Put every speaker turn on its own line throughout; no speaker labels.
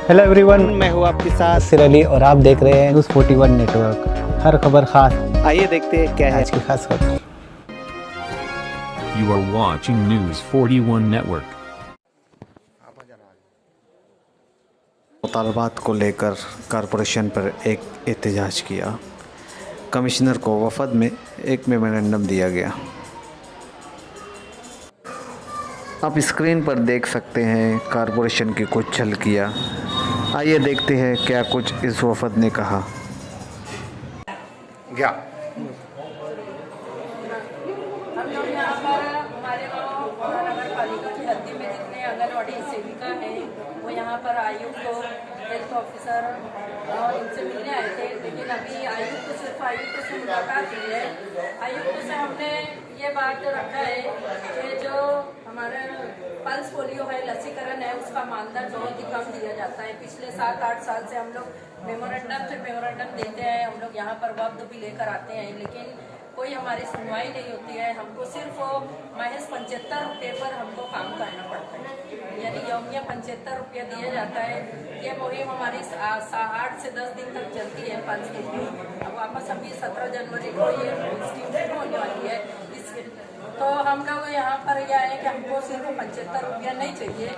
Hello everyone, मैं हूँ आपके साथ सिर अली और आप देख रहे हैं न्यूज़ 41 नेटवर्क। हर खबर खास। आइए देखते हैं क्या है आज की खास खबर।
You are watching News 41 Network.
मुतालबात को लेकर कॉरपोरेशन पर एक एहतजाज किया। कमिश्नर को वफद में एक मेमोरेंडम दिया गया। आप स्क्रीन पर देख सकते हैं कॉरपोरेशन की कुछ झलकियाँ। आइए देखते हैं क्या कुछ इस वफद ने कहा।
क्या
हम लोग यहाँ पर हमारे गाँव नगर पालिका की हद्दी में जितने आंगनवाड़ी सेविका हैं वो यहाँ पर आयुक्त हेल्थ ऑफिसर और इनसे मिलने आए थे, लेकिन अभी सिर्फ आयुक्त से मुलाकात हुई है। आयुक्त से हमने ये बात रखा है कि जो हमारे पल्स पोलियो है, लसीकरण है, उसका मानदंड बहुत ही कम दिया जाता है। पिछले 7-8 साल से हम लोग मेमोरेंडम देते हैं, हम लोग यहाँ पर वक्त भी लेकर आते हैं, लेकिन कोई हमारी सुनवाई नहीं होती है। हमको सिर्फ महज 75 रुपये पर हमको काम करना पड़ता है, यानी यौमिया 75 रुपया दिया जाता है। ये मुहिम हमारी 8 से 10 दिन तक चलती है पल्स के लिए। अब वापस अभी 17 जनवरी को ये स्कीम शुरू होने वाली है। तो हम लोग यहाँ पर यह है कि हमको सिर्फ 75 रुपया नहीं चाहिए,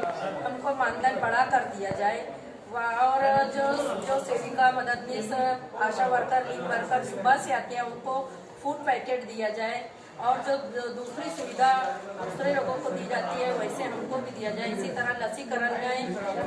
हमको मानदंड बढ़ा कर दिया जाए। और जो सेविका, मददनीश, आशा वर्कर, लीव वर्कर सुबह से आते हैं उनको फूड पैकेट दिया जाए, और जो दूसरी सुविधा दूसरे लोगों को दी जाती है वैसे हमको भी दिया जाए। इसी तरह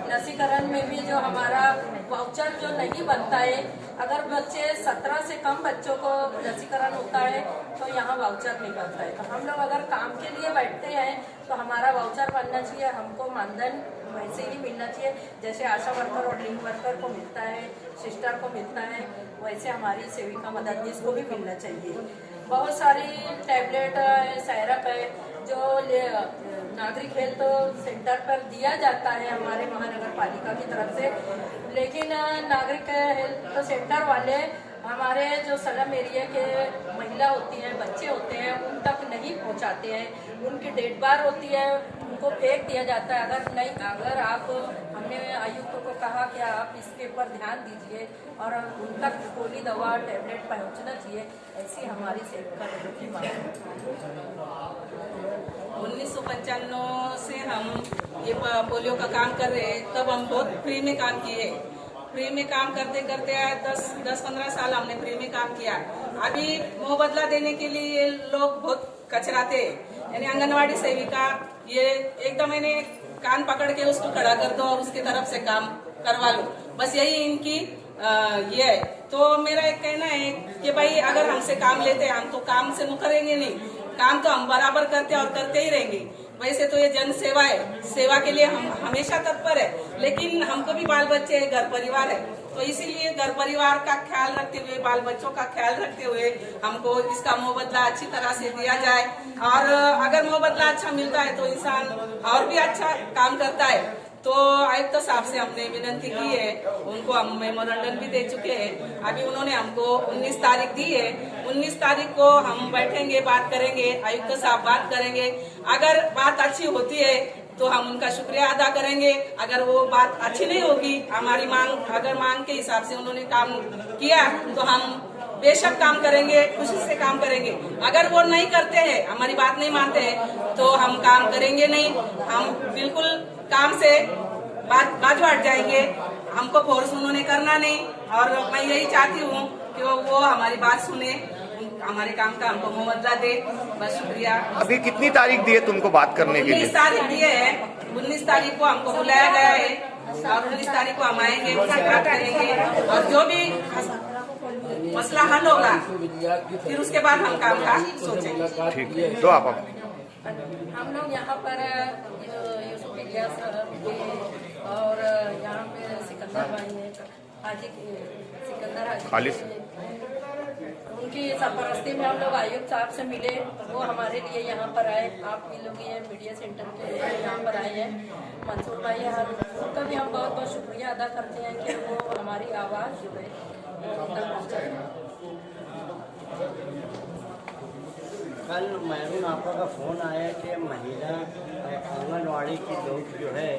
लसीकरण में भी जो हमारा वाउचर जो नहीं बनता है, अगर बच्चे 17 से कम बच्चों को लसीकरण होता है तो यहाँ वाउचर नहीं बनता है। तो हम लोग अगर काम के लिए बैठते हैं तो हमारा वाउचर बनना चाहिए, हमको मानदंड वैसे ही मिलना चाहिए जैसे आशा वर्कर और लिंक वर्कर को मिलता है, सिस्टर को मिलता है, वैसे हमारी सेविका मददनीश को भी मिलना चाहिए। बहुत सारी टैबलेट है, सायरप है जो नागरिक हेल्थ सेंटर पर दिया जाता है हमारे महानगर पालिका की तरफ से, लेकिन नागरिक हेल्थ सेंटर वाले हमारे जो स्लम एरिया के महिला होती हैं, बच्चे होते हैं, उन तक नहीं पहुंचाते हैं। उनकी डेट बार होती है, उनको फेंक दिया जाता है। अगर आप हमने आयुक्त को कहा कि आप इसके ऊपर ध्यान दीजिए और उन तक गोली दवा टैबलेट पहुंचना चाहिए, ऐसी हमारी सेविका की मांग है।
1995 से हम ये पोलियो का काम कर रहे हैं, तब हम बहुत फ्री में काम किए। फ्री में काम करते करते 10-15 साल हमने फ्री में काम किया। अभी मुँह बदला देने के लिए ये लोग बहुत कचराते, यानी आंगनवाड़ी सेविका ये एकदम मैंने कान पकड़ के उसको खड़ा कर दो और उसकी तरफ से काम करवा लो, बस यही इनकी ये है। तो मेरा एक कहना है कि भाई अगर हमसे काम लेते हैं, हम तो काम से मुकरेंगे नहीं, काम तो हम बराबर करते और करते ही रहेंगे। वैसे तो ये जन सेवा है, सेवा के लिए हम हमेशा तत्पर है, लेकिन हमको भी बाल बच्चे है, घर परिवार है, तो इसीलिए घर परिवार का ख्याल रखते हुए, बाल बच्चों का ख्याल रखते हुए हमको इसका मुआवजा अच्छी तरह से दिया जाए। और अगर मुआवजा अच्छा मिलता है तो इंसान और भी अच्छा काम करता है। तो आयुक्त साहब से हमने विनती की है, उनको हम मेमोरेंडम भी दे चुके हैं। अभी उन्होंने हमको 19 तारीख दी है, 19 तारीख को हम बैठेंगे, बात करेंगे, आयुक्त साहब बात करेंगे। अगर बात अच्छी होती है तो हम उनका शुक्रिया अदा करेंगे, अगर वो बात अच्छी नहीं होगी, हमारी मांग के हिसाब से उन्होंने काम किया तो हम बेशक काम करेंगे, खुशी से काम करेंगे। अगर वो नहीं करते हैं, हमारी बात नहीं मानते हैं, तो हम काम करेंगे नहीं, हम बिल्कुल काम से बाज हट जाएंगे। हमको फोर्स उन्होंने करना नहीं, और मैं यही चाहती हूँ कि वो हमारी बात सुने, हमारे काम का हमको मुआवजा दे, बस शुक्रिया।
अभी कितनी तारीख दी है तुमको बात करने के लिए?
19 तारीख दिए है, 19 तारीख को हमको बुलाया गया है और 19 तारीख को हम आएंगे, उनसे बात करेंगे और जो भी मसला हल होगा फिर उसके बाद हम काम का सोचेंगे।
ठीक है, तो आप
हम लोग यहाँ पर यूसुफ इलियास और यहाँ पे सिकंदर भाई है, सिकंदर हाजी, उनकी सरपरस्ती में हम लोग आयुक्त साहब से मिले। वो हमारे लिए यहाँ पर आए, आप भी लोग ये मीडिया सेंटर के यहाँ पर आए हैं। मंसूर भाई है, उनका भी हम बहुत बहुत शुक्रिया अदा करते हैं कि वो हमारी आवाज़ जो है वो तक पहुँचाए।
कल महरून आपका का फ़ोन आया कि महिला आंगनवाड़ी की लोग जो है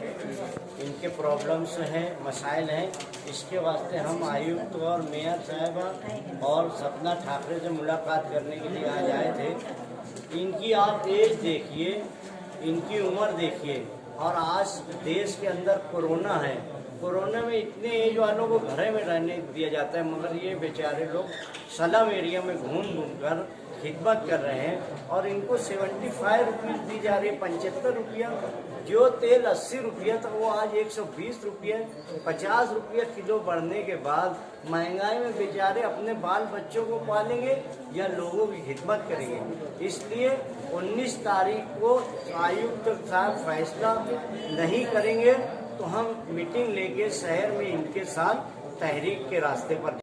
इनके प्रॉब्लम्स हैं, मसाइल हैं। इसके वास्ते हम आयुक्त और मेयर साहब और सपना ठाकरे से मुलाकात करने के लिए आज आए थे। इनकी आप एज देखिए, इनकी उम्र देखिए, और आज देश के अंदर कोरोना है। कोरोना में इतने एज वालों को घरे में रहने दिया जाता है, मगर ये बेचारे लोग स्लम एरिया में घूम घूम कर खिदमत कर रहे हैं और इनको 75 रुपीज़ दी जा रही है, 75 रुपया। जो तेल 80 रुपया था वो आज 120 रुपया, 50 रुपया किलो बढ़ने के बाद महंगाई में बेचारे अपने बाल बच्चों को पालेंगे या लोगों की खिदमत करेंगे। इसलिए 19 तारीख को आयुक्त साहब फैसला नहीं करेंगे तो हम मीटिंग लेके शहर में इनके साथ तहरीक के रास्ते पर